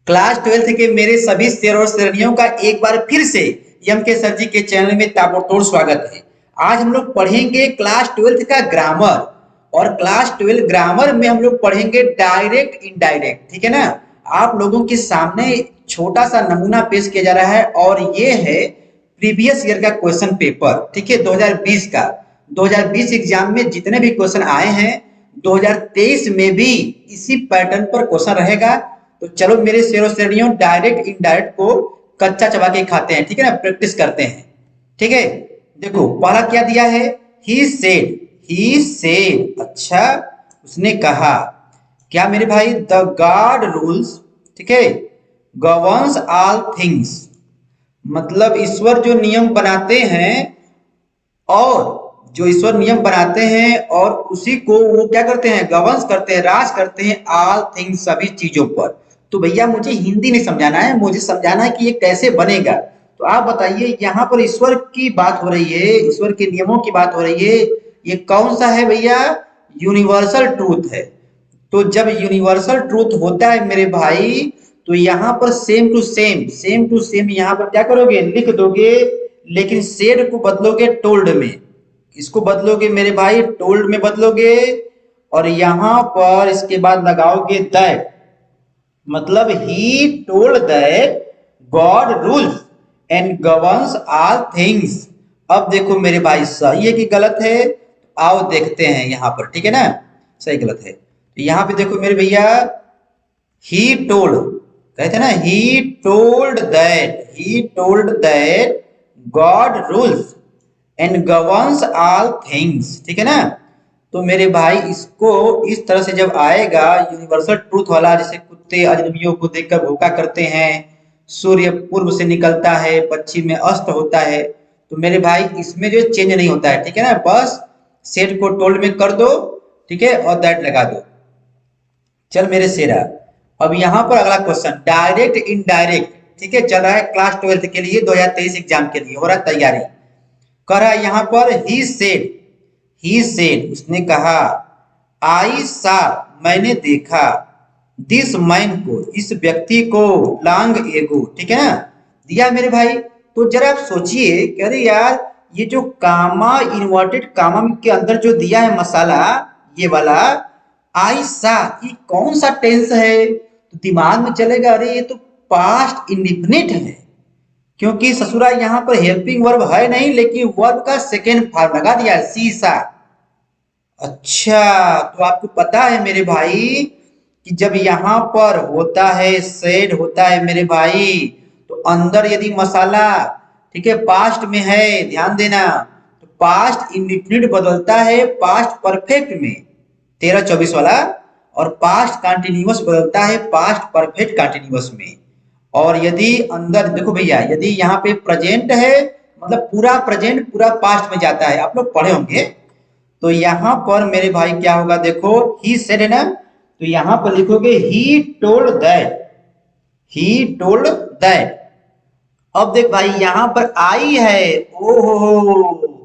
Class 12th के मेरे सभी शेर और शेरनियों का एक बार फिर से एम के सर जी के चैनल में ताबड़तोड़ स्वागत है। आज हम लोग पढ़ेंगे क्लास 12th का ग्रामर और क्लास 12 ग्रामर में हम लोग पढ़ेंगे डायरेक्ट इनडायरेक्ट। ठीक है ना। आप लोगों के सामने छोटा सा नमूना पेश किया जा रहा है और ये है प्रीवियस ईयर का क्वेश्चन पेपर। ठीक है, 2020 का 2020 एग्जाम में जितने भी क्वेश्चन आए हैं 2023 में भी इसी पैटर्न पर क्वेश्चन रहेगा। तो चलो मेरे शेरों श्रेणियों डायरेक्ट इनडायरेक्ट को कच्चा चबा के खाते हैं। ठीक है ना, प्रैक्टिस करते हैं। ठीक है, देखो पहला क्या दिया है, ही सेड। अच्छा, उसने कहा। क्या मेरे भाई, द गॉड रूल्स, ठीक है, गवर्न्स ऑल थिंग्स, मतलब ईश्वर जो नियम बनाते हैं और जो ईश्वर नियम बनाते हैं और उसी को वो क्या करते हैं, गवर्न्स करते हैं, राज करते हैं ऑल थिंग्स, सभी चीजों पर। तो भैया मुझे हिंदी नहीं समझाना है, मुझे समझाना है कि ये कैसे बनेगा। तो आप बताइए, यहाँ पर ईश्वर की बात हो रही है, ईश्वर के नियमों की बात हो रही है। ये कौन सा है भैया, यूनिवर्सल ट्रूथ है। तो जब यूनिवर्सल ट्रूथ होता है मेरे भाई, तो यहाँ पर सेम टू सेम यहाँ पर क्या करोगे, लिख दोगे, लेकिन सेड को बदलोगे टोल्ड में। इसको बदलोगे मेरे भाई, टोल्ड में बदलोगे और यहां पर इसके बाद लगाओगे दैट, मतलब he told that God rules and governs all things. अब देखो मेरे भाई, सही है कि गलत है, आओ देखते हैं यहां पर। ठीक है ना, सही गलत है। तो यहां पे देखो मेरे भैया, ही टोल्ड, कहते ना, he told that God rules and governs all things. ठीक है ना। तो मेरे भाई इसको इस तरह से जब आएगा यूनिवर्सल ट्रूथ वाला, जैसे कुत्ते अजनबियों को देखकर भूखा करते हैं, सूर्य पूर्व से निकलता है, पश्चिम में अस्त होता है, तो मेरे भाई इसमें जो चेंज नहीं होता है। ठीक है ना, बस सेट को टोल्ड में कर दो, ठीक है, और दैट लगा दो। चल मेरे शेरा, अब यहाँ पर अगला क्वेश्चन डायरेक्ट इनडायरेक्ट। ठीक है, चल रहा है क्लास 12 के लिए, 2023 एग्जाम के लिए हो रहा है तैयारी। कह रहा है यहाँ पर ही सेड, उसने कहा, आई सा, मैंने देखा, दिस मैन को, इस व्यक्ति को, लॉन्ग एगो। ठीक है ना, दिया मेरे भाई। तो जरा आप सोचिए कि अरे यार, ये जो कामा, इन्वर्टेड कामा के अंदर जो दिया है मसाला, ये वाला आई सा, ये कौन सा टेंस है। तो दिमाग में चलेगा, अरे ये तो पास्ट इंडिफिनिट है, क्योंकि ससुरा यहाँ पर हेल्पिंग वर्ब है नहीं, लेकिन वर्ब का सेकेंड फॉर्म लगा दिया है, सीसा। अच्छा, तो आपको पता है मेरे भाई कि जब यहाँ पर होता है, सेड होता है मेरे भाई, तो अंदर यदि मसाला, ठीक है, पास्ट में है, ध्यान देना, तो पास्ट इंडिफिनिट बदलता है पास्ट परफेक्ट में, 13-24 वाला, और पास्ट कंटिन्यूअस बदलता है पास्ट परफेक्ट कंटिन्यूअस में। और यदि अंदर देखो भैया, यदि यहाँ पे प्रेजेंट है, मतलब पूरा प्रेजेंट पूरा पास्ट में जाता है, आप लोग पढ़े होंगे। तो यहाँ पर मेरे भाई क्या होगा, देखो ही सेड है ना, तो यहाँ पर लिखोगे ही टोल्ड दैट। अब देख भाई, यहाँ पर आई है, ओहो,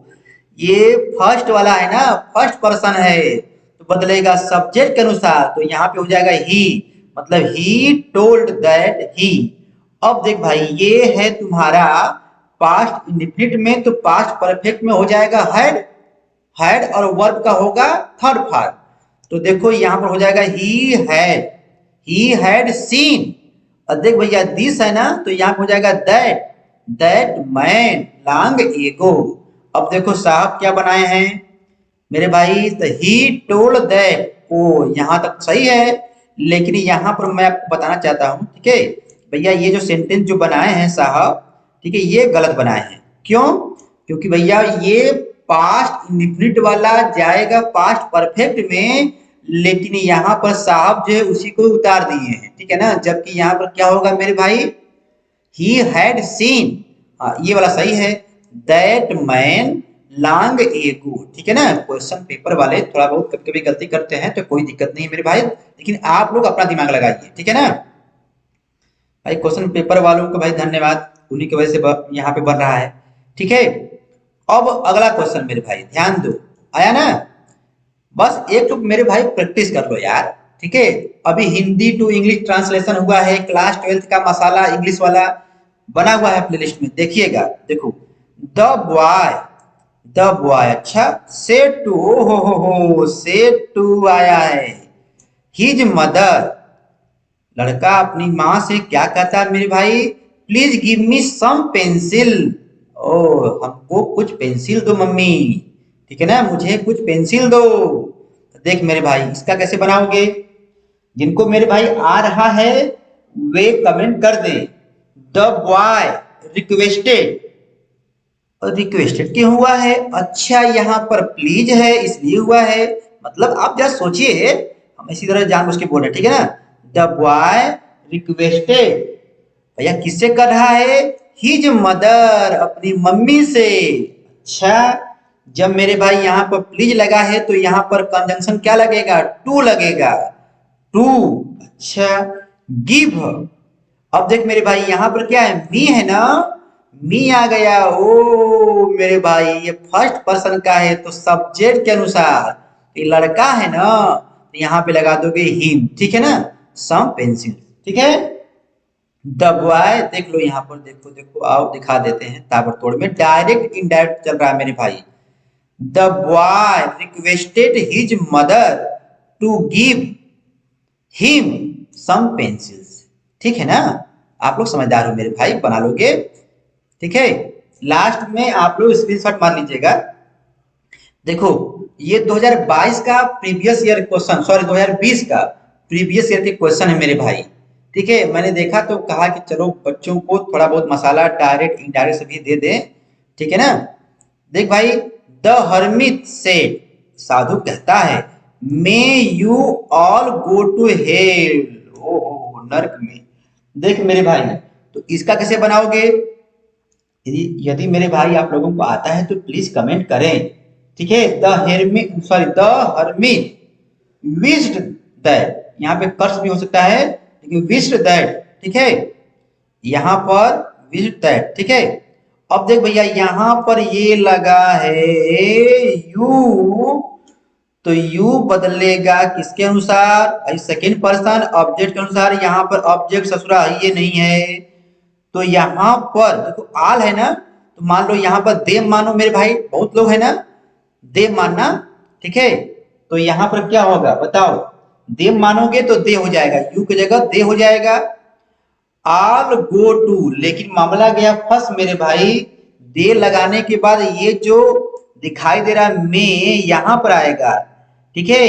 ये फर्स्ट वाला है ना, फर्स्ट पर्सन है, तो बदलेगा सब्जेक्ट के अनुसार, तो यहाँ पे हो जाएगा ही, मतलब ही टोल्ड दैट ही। अब देख भाई, ये है तुम्हारा पास्ट इंडिफिनिट में, तो पास्ट परफेक्ट में हो जाएगा हैड और वर्ब का होगा थर्ड फॉर्म। तो देखो यहाँ पर हो जाएगा ही हैड सीन। और देख भैया, दिस है ना, तो यहाँ पर हो जाएगा दैट मैन लॉन्ग एगो। अब देखो साहब क्या बनाए हैं मेरे भाई, तो ही टोल्ड दैट, ओ यहाँ तक सही है, लेकिन यहाँ पर मैं आपको बताना चाहता हूँ, ठीक है भैया, ये जो सेंटेंस जो बनाए हैं साहब, ठीक है, ये गलत बनाए हैं। क्यों? क्योंकि भैया ये पास्ट इंडिफिनिट वाला जाएगा पास्ट परफेक्ट में, लेकिन यहाँ पर साहब जो है उसी को उतार दिए हैं। ठीक है ना, जबकि यहाँ पर क्या होगा मेरे भाई, ही हैड सीन, ये वाला सही है, दैट मैन लॉन्ग एगो। ठीक है ना, क्वेश्चन पेपर वाले थोड़ा बहुत कभी कभी गलती करते हैं, तो कोई दिक्कत नहीं है मेरे भाई, लेकिन आप लोग अपना दिमाग लगाइए। ठीक है ना भाई, क्वेश्चन पेपर वालों को भाई धन्यवाद, उन्हीं की वजह से यहाँ पे बन रहा है। ठीक है, अब अगला क्वेश्चन मेरे भाई ध्यान दो, आया ना, बस एक तो मेरे भाई प्रैक्टिस कर लो यार। ठीक है। अभी हिंदी टू इंग्लिश ट्रांसलेशन हुआ है, क्लास 12th का मसाला इंग्लिश वाला बना हुआ है प्लेलिस्ट में, देखिएगा। देखो, द बॉय, द बॉय, अच्छा, सेड टू, हो सेड टू आया है हिज मदर, लड़का अपनी माँ से क्या कहता है मेरे भाई, please give me some pencil, ओ हमको कुछ पेंसिल दो मम्मी, ठीक है ना, मुझे कुछ पेंसिल दो। तो देख मेरे भाई, इसका कैसे बनाओगे, जिनको मेरे भाई आ रहा है वे कमेंट कर दे। द बॉय रिक्वेस्टेड, रिक्वेस्टेड क्यों हुआ है, अच्छा यहाँ पर प्लीज है इसलिए हुआ है, मतलब आप जरा सोचिए, हम इसी तरह जानबूझ के बोल रहे हैं, ठीक है ना। द बॉय रिक्वेस्टेड, भैया किससे कर रहा है, हिज मदर, अपनी मम्मी से। अच्छा, जब मेरे भाई यहाँ पर प्लीज लगा है तो यहाँ पर कंजंक्शन क्या लगेगा, टू लगेगा, टू। अच्छा, गिव, अब देख मेरे भाई यहाँ पर क्या है, मी है ना, मी आ गया। ओ मेरे भाई, ये फर्स्ट पर्सन का है तो सब्जेक्ट के अनुसार ये लड़का है ना, तो यहाँ पे लगा दोगे हिम, ठीक है ना, सम पेंसिल, ठीक है। द बॉय, देख लो यहाँ पर, देखो देखो, आओ दिखा देते हैं ताबड़तोड़ में, डायरेक्ट इनडायरेक्ट चल रहा है मेरे भाई। The boy requested his mother to give him some pencils, ठीक है ना। आप लोग समझदार हो मेरे भाई, बना लोगे, ठीक है। लास्ट में आप लोग स्क्रीनशॉट मार लीजिएगा। देखो, ये 2022 का प्रीवियस ईयर क्वेश्चन, सॉरी 2020 का प्रीवियस ईयर के क्वेश्चन है मेरे भाई, ठीक है। मैंने देखा तो कहा कि चलो बच्चों को थोड़ा बहुत मसाला डायरेक्ट इनडायरेक्ट सभी दे दें, ठीक है ना। देख भाई, द हर्मिट सेड, साधु कहता है, may you all go to hell, ओ नर्क में। देख मेरे भाई, तो इसका कैसे बनाओगे, यदि मेरे भाई आप लोगों को आता है तो प्लीज कमेंट करें, ठीक है। The hermit, sorry the hermit wished that, यहाँ पे कर्स भी हो सकता है लेकिन विश्ड दैट, ठीक है, यहाँ पर विश्ड दैट, ठीक है। अब देख भैया, यहाँ पर ये लगा है यू, तो यू बदलेगा किसके अनुसार, सेकेंड पर्सन ऑब्जेक्ट के अनुसार, यहाँ पर ऑब्जेक्ट ससुरा ये नहीं है, तो यहाँ पर देखो आल है ना, तो मान लो यहाँ पर देव मानो मेरे भाई, बहुत लोग है ना, देव मानना, ठीक है। तो यहाँ पर क्या होगा बताओ, देव मानोगे तो दे हो जाएगा, यू की जगह दे हो जाएगा। आल गो टू, लेकिन मामला गया फंस मेरे भाई, दे लगाने के बाद ये जो दिखाई दे रहा है मे यहां पर आएगा, ठीक है,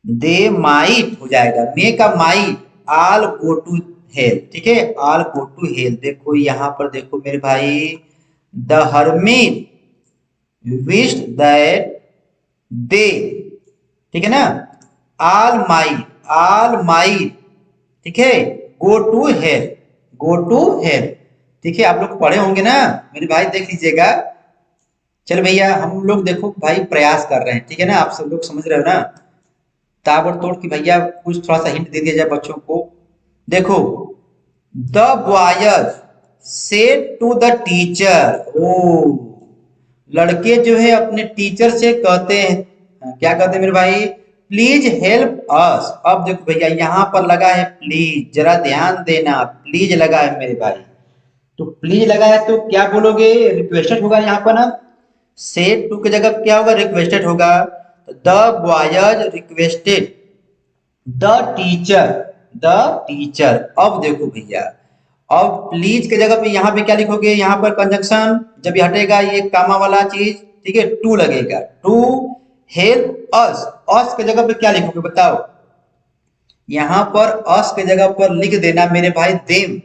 दे माइट हो जाएगा, मे का might, all go to hell, ठीक है, आल गो टू हेल। देखो यहाँ पर देखो मेरे भाई, the hermit wished that they, ठीक है ना, आल माइट, ठीक है, go to hell, go to hell, ठीक है। आप लोग पढ़े होंगे ना मेरे भाई, देख लीजिएगा। चल भैया, हम लोग देखो भाई प्रयास कर रहे हैं, ठीक है ना, आप सब लोग समझ रहे हो ना, ताबड़तोड़ की भैया कुछ थोड़ा सा हिंट दे दिया जाए बच्चों को। देखो, the boys said to the teacher, ओ लड़के जो है अपने टीचर से कहते हैं, क्या कहते हैं मेरे भाई, प्लीज हेल्प अस। अब देखो भैया, यहाँ पर लगा है प्लीज, जरा ध्यान देना, प्लीज लगा है मेरे भाई, तो प्लीज लगा है तो क्या बोलोगे, रिक्वेस्टेड होगा यहाँ पर ना, सेड टू की जगह क्या होगा, रिक्वेस्टेड होगा। The boys requested the teacher, the teacher. अब देखो भैया, अब प्लीज के जगह पे यहाँ पे क्या लिखोगे, यहाँ पर कंजंक्शन जब ये हटेगा, ये कामा वाला चीज, ठीक है, टू लगेगा, टू हेल्प अस, अस के जगह पे क्या लिखोगे बताओ, यहाँ पर अस के जगह पर लिख देना मेरे भाई देम,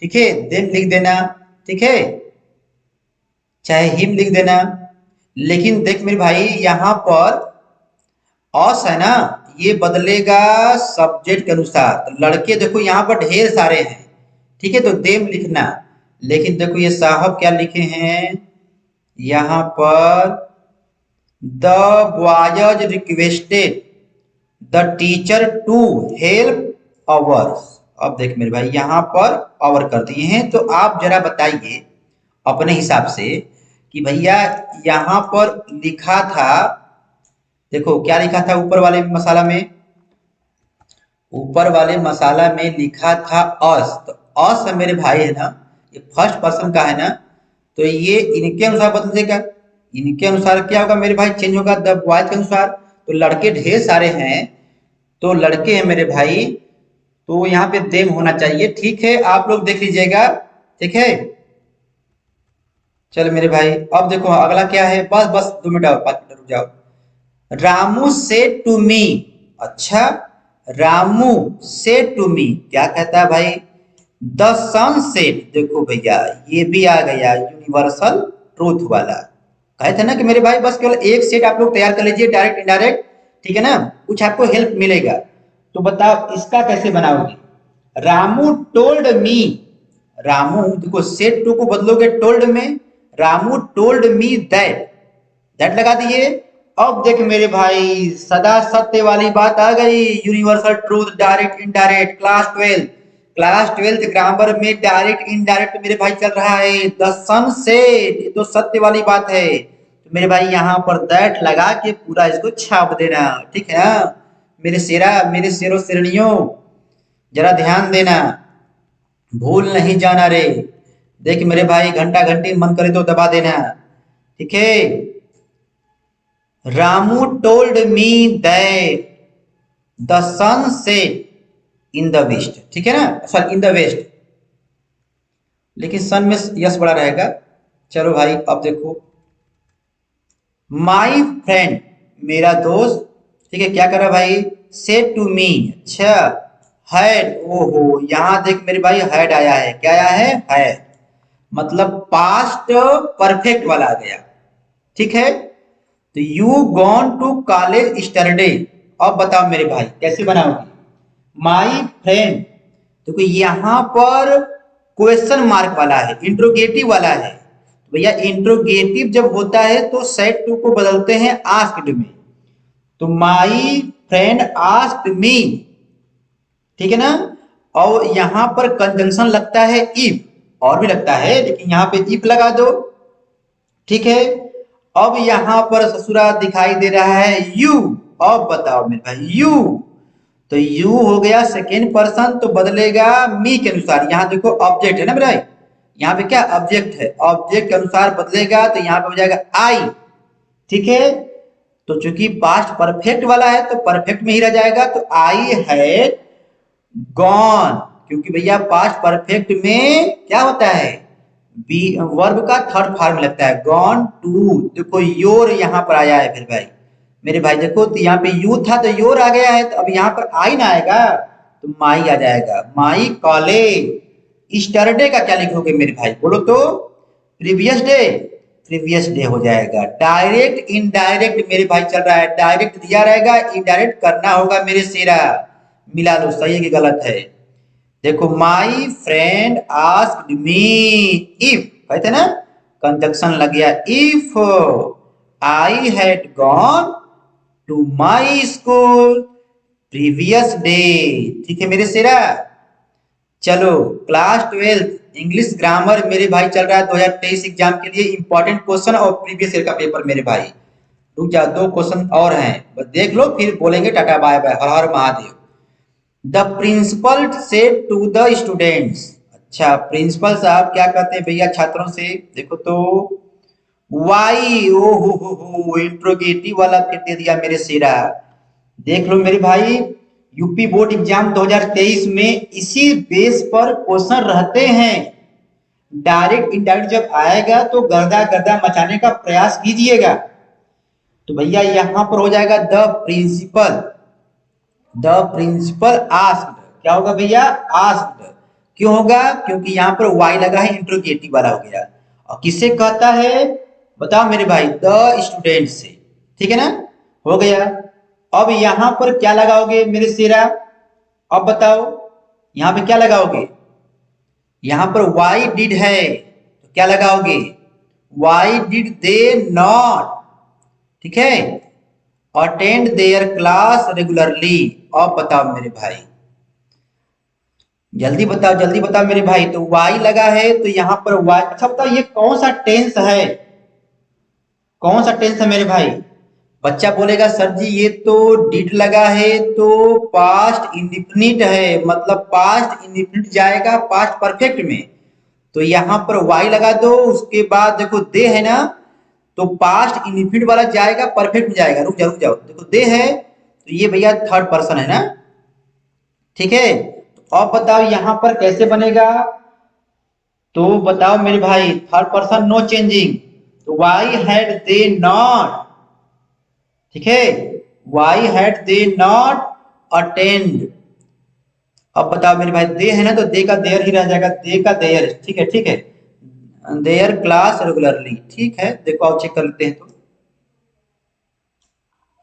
ठीक है, देम लिख देना, ठीक है, चाहे हिम लिख देना। लेकिन देख मेरे भाई, यहाँ पर अस है ना, ये बदलेगा सब्जेक्ट के अनुसार, तो लड़के देखो यहाँ पर ढेर सारे हैं, ठीक है, तो देम लिखना। लेकिन देखो ये साहब क्या लिखे हैं यहाँ पर, the boys requested the teacher to help ours. अब देख मेरे भाई, यहाँ पर अवर कर दिए हैं, तो आप जरा बताइए अपने हिसाब से कि भैया यहाँ पर लिखा था, देखो क्या लिखा था ऊपर वाले मसाला में, ऊपर वाले मसाला में लिखा था अस, तो अस मेरे भाई है ना, ये फर्स्ट पर्सन का है ना, तो ये इनके अनुसार बदलेगा। इनके अनुसार क्या होगा मेरे भाई, चेंज होगा द बॉयज के अनुसार। तो लड़के ढेर सारे हैं, तो लड़के हैं मेरे भाई, तो यहाँ पे देम होना चाहिए। ठीक है, आप लोग देख लीजिएगा। ठीक है, चलो मेरे भाई, अब देखो अगला क्या है। बस बस 2 मिनट और, 5 मिनट रुक जाओ। रामू से टू मी। अच्छा, रामू से टू मी क्या कहता है भाई, द सनसेट। देखो भैया, ये भी आ गया यूनिवर्सल ट्रूथ वाला। कहे थे ना कि मेरे भाई बस केवल एक सेट आप लोग तैयार कर लीजिए, डायरेक्ट इनडायरेक्ट। ठीक है ना, कुछ आपको हेल्प मिलेगा। तो बताओ इसका कैसे बनाओगे। रामू टोल्ड मी, रामू देखो सेट टू को बदलोगे टोल्ड में, रामू टोल्ड मी दैट लगा दिए। अब देख मेरे भाई, सदा सत्य वाली बात आ गई, universal truth, direct indirect. Class twelfth grammar में डायरेक्ट इनडायरेक्ट मेरे भाई चल रहा है। द सन सेड, ये तो सत्य वाली बात है। तो मेरे भाई यहाँ पर दैट लगा के पूरा इसको छाप देना। ठीक है ना मेरे शेरों शेरनियों, जरा ध्यान देना, भूल नहीं जाना रे। देख मेरे भाई, घंटा घंटी मन करे तो दबा देना। ठीक है, Ramu told me that the sun set in the west. ठीक है ना, सॉरी इन द वेस्ट, लेकिन सन में यस बड़ा रहेगा। चलो भाई, अब देखो माई फ्रेंड, मेरा दोस्त। ठीक है, क्या कर रहा भाई, सेड टू मी। अच्छा, हैड, ओहो यहां देख मेरे भाई, हैड आया है। क्या आया है, हैड, मतलब पास्ट परफेक्ट वाला आ गया। ठीक है, तो यू गॉन टू कॉलेज स्टरडे। अब बताओ मेरे भाई कैसे बनाओगे। माई फ्रेंड, देखो यहां पर क्वेश्चन मार्क वाला है, इंट्रोगेटिव वाला है। तो भैया इंट्रोगेटिव जब होता है तो सेड टू को बदलते हैं आस्क्ड में। तो माई फ्रेंड आस्क्ड मी। ठीक है ना, और यहां पर कंजंक्शन लगता है इफ, और भी लगता है लेकिन यहां पे इफ लगा दो। ठीक है, अब यहां पर ससुरा दिखाई दे रहा है यू। अब बताओ मेरे भाई यू, तो यू हो गया सेकेंड पर्सन, तो बदलेगा मी के अनुसार। यहां देखो ऑब्जेक्ट है ना मेरा, यहाँ पे क्या ऑब्जेक्ट है, ऑब्जेक्ट के अनुसार बदलेगा, तो यहाँ पे हो जाएगा आई। ठीक है, तो चूंकि पास्ट परफेक्ट वाला है तो परफेक्ट में ही रह जाएगा, तो आई हैड गॉन, क्योंकि भैया पास्ट परफेक्ट में क्या होता है, बी वर्ब का थर्ड फॉर्म लगता है, गॉन टू। देखो योर यहाँ पर आया है फिर भाई, मेरे भाई देखो, तो यहाँ पे यू था तो योर आ गया है, तो अब यहाँ पर आई ना आएगा तो माई आ जाएगा, माई कॉलेज। स्टरडे का क्या लिखोगे मेरे भाई, बोलो तो, प्रीवियस डे, प्रीवियस डे हो जाएगा। डायरेक्ट इनडायरेक्ट मेरे भाई चल रहा है, डायरेक्ट दिया रहेगा, इनडायरेक्ट करना होगा मेरे शेरा। मिला लो, सही है कि गलत है। देखो my friend asked me if, कहते ना कंजक्शन लग गया, if I had gone to my school previous day. ठीक है मेरे शेरा। चलो क्लास 12 इंग्लिश ग्रामर मेरे भाई चल रहा है 2023 एग्जाम के लिए, इंपॉर्टेंट क्वेश्चन और प्रीवियस ईयर का पेपर मेरे भाई। रुक जा, 2 क्वेश्चन और हैं, बस देख लो फिर बोलेंगे tata bye bye, Har Har Mahadev. The principal said to the students. अच्छा, प्रिंसिपल साहब क्या कहते हैं भैया छात्रों से, देखो तो वाई, ओ हो इंट्रोगेटिव वाला फिर दे दिया मेरे शेरा। देख लो मेरे भाई, यूपी बोर्ड एग्जाम 2023 में इसी बेस पर क्वेश्चन रहते हैं। डायरेक्ट इनडायरेक्ट जब आएगा तो गर्दा गर्दा मचाने का प्रयास कीजिएगा। तो भैया यहां पर हो जाएगा द प्रिंसिपल आस्क्ड, क्या होगा भैया, आस्क्ड। क्यों होगा, क्योंकि यहां पर वाई लगा है, इंट्रोगेटिव वाला हो गया। और किससे कहता है, बताओ मेरे भाई, द स्टूडेंट से। ठीक है ना, हो गया। अब यहां पर क्या लगाओगे मेरे शेरा, अब बताओ यहां पे क्या लगाओगे, यहां पर वाई डिड है तो क्या लगाओगे, वाई डिड दे नॉट, ठीक है, अटेंड देयर क्लास रेगुलरली। अब बताओ मेरे भाई, जल्दी बताओ मेरे भाई, तो वाई लगा है तो यहां पर वाई। अच्छा बताओ ये कौन सा टेंस है, कौन सा टेंस है मेरे भाई, बच्चा बोलेगा सर जी ये तो डिड लगा है तो पास्ट इंडिफिनिट है, मतलब पास्ट इंडिफिनिट जाएगा पास्ट परफेक्ट में। तो यहाँ पर वाई लगा दो, उसके बाद देखो दे है ना, तो पास्ट इंडिफिनिट वाला जाएगा परफेक्ट में जाएगा। रुक जाओ, देखो दे है तो ये भैया थर्ड पर्सन है ना, ठीक है। तो अब बताओ यहाँ पर कैसे बनेगा, तो बताओ मेरे भाई, थर्ड पर्सन नो चेंजिंग, तो वाई हैड दे नॉट, ठीक है, why had they not attend. अब बताओ मेरे भाई, दे है ना तो दे का देयर ही रह जाएगा, दे का देयर, ठीक है ठीक है, देयर क्लास रेगुलरली, ठीक है। देखो आओ चेक कर लेते हैं। तो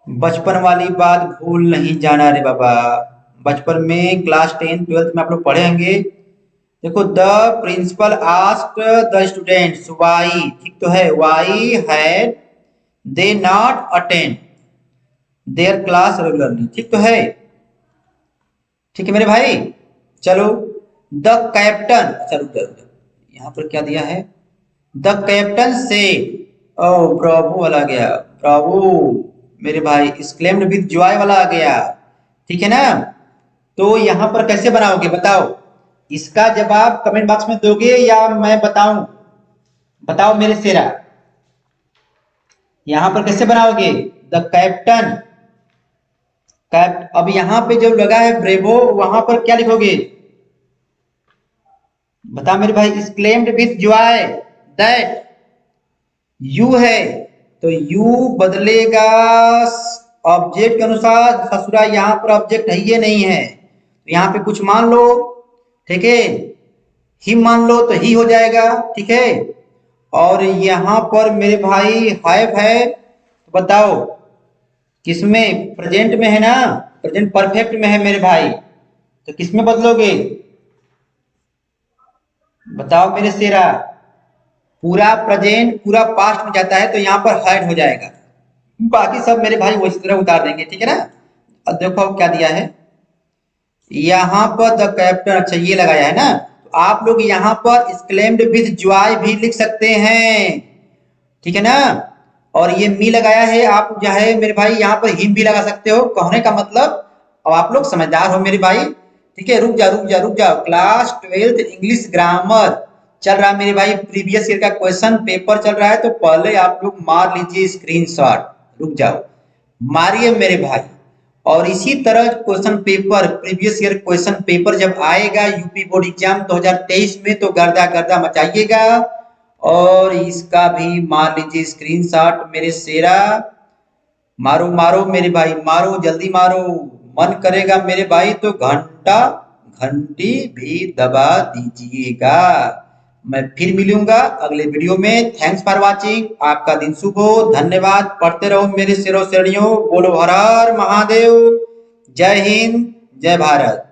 बचपन वाली बात भूल नहीं जाना रे बाबा, बचपन में क्लास 10 12 में आप लोग पढ़े होंगे। देखो the principal asked the students why, ठीक तो है, why had they not attend their class regularly, ठीक तो है, ठीक है मेरे भाई। चलो द कैप्टन, अच्छा रुक जाओ, यहाँ पर क्या दिया है, द कैप्टन से, ओ ब्रावो वाला आ गया, ब्रावो मेरे भाई, एक्सक्लेम्ड विद जॉय वाला आ गया, ठीक है ना। तो यहाँ पर कैसे बनाओगे बताओ, इसका जवाब कमेंट बॉक्स में दोगे या मैं बताऊं, बताओ मेरे शेरा, यहाँ पर कैसे बनाओगे, द कैप्टन, कैप, अब यहाँ पे जो लगा है ब्रेवो, वहां पर क्या लिखोगे, बता मेरे भाई, exclaimed with Joy that, you है तो यू बदलेगा ऑब्जेक्ट के अनुसार, ससुरा यहाँ पर ऑब्जेक्ट है ये नहीं है, तो यहाँ पे कुछ मान लो, ठीक है, ही मान लो तो ही हो जाएगा, ठीक है। और यहाँ पर मेरे भाई हैव है, तो बताओ किसमें, प्रेजेंट में है ना, प्रेजेंट परफेक्ट में है मेरे भाई, तो किसमें बदलोगे, बताओ मेरे शेरा, पूरा प्रेजेंट पूरा पास्ट में जाता है तो यहाँ पर हाइड हो जाएगा, बाकी सब मेरे भाई वो इस तरह उतार देंगे, ठीक है ना। अब देखो अब क्या दिया है, यहाँ पर द कैप्टन, अच्छा ये लगाया है ना, तो आप लोग यहाँ पर एक्सक्लेम्ड विद जॉय भी लिख सकते हैं, ठीक है ना। और ये मी लगाया है, आप जो है मेरे भाई यहाँ पर हिम भी लगा सकते हो, कहने का मतलब अब आप लोग समझदार हो मेरे भाई, ठीक है। रुक जाओ, क्लास 12 इंग्लिश ग्रामर चल रहा है मेरे भाई, प्रीवियस ईयर का क्वेश्चन पेपर चल रहा है, तो पहले आप लोग मार लीजिए स्क्रीनशॉट, रुक जाओ मारिए मेरे भाई। और इसी तरह question paper, previous year question paper जब आएगा यूपी बोर्ड एग्जाम 2023 में, तो गर्दा गर्दा मचाइएगा, और इसका भी मार लीजिए स्क्रीनशॉट मेरे शेरा, मारो मारो मेरे भाई, मारो जल्दी मारो, मन करेगा मेरे भाई तो घंटी भी दबा दीजिएगा। मैं फिर मिलूंगा अगले वीडियो में, थैंक्स फॉर वाचिंग, आपका दिन शुभ हो, धन्यवाद, पढ़ते रहो मेरे शेरों शेरणियों, बोलो हर हर महादेव, जय हिंद जय भारत।